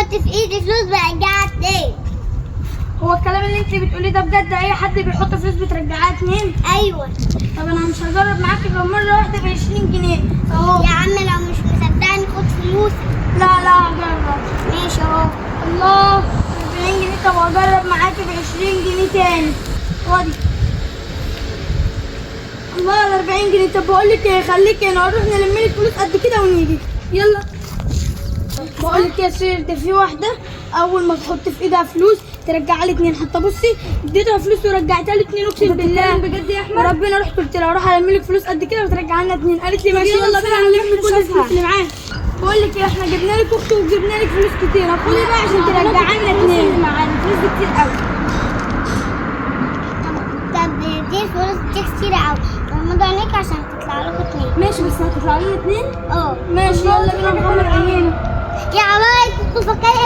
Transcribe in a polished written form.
بحط في ايدي فلوس برجعها اتنين. هو الكلام اللي انت بتقوليه ده بجد؟ اي حد بيحط فلوس بترجعها اتنين؟ ايوه. طب انا مش هجرب معاكي غير مره واحده ب 20 جنيه اهو. يا عم لو مش مصدقني خد فلوسك. لا هجرب. ماشي اهو. الله، 40 جنيه. طب هجرب معاكي ب 20 جنيه تاني. خدي. الله، ال 40 جنيه. طب بقول لك ايه، خليكي هنا نروح نلم لك فلوس قد كده ونيجي. يلا. بقول لك يا سير، ده في واحده اول ما تحط في ايدها فلوس ترجع لي اتنين. حتى بصي اديتها فلوس ورجعتها لي اتنين، اقسم بالله بجد يا احمد؟ وربنا رحت قلت لها اروح الم لك فلوس قد كده وترجع لنا اتنين. قالت لي ماشي يلا بينا نلم كل الفلوس اللي معانا. بقول لك ايه، احنا جبنا لك اختي وجبنا لك فلوس كتير، خدي بقى عشان ترجعي لنا اتنين. معانا فلوس دي كتير قوي. طب دي فلوس دي كتير قوي. غمضوا عينيك عشان تطلع لكم اتنين. ماشي، بس هتطلع لنا اتنين. اه ماشي يلا بينا نغمض عينينا. يا عمايل كنتوا فاكرين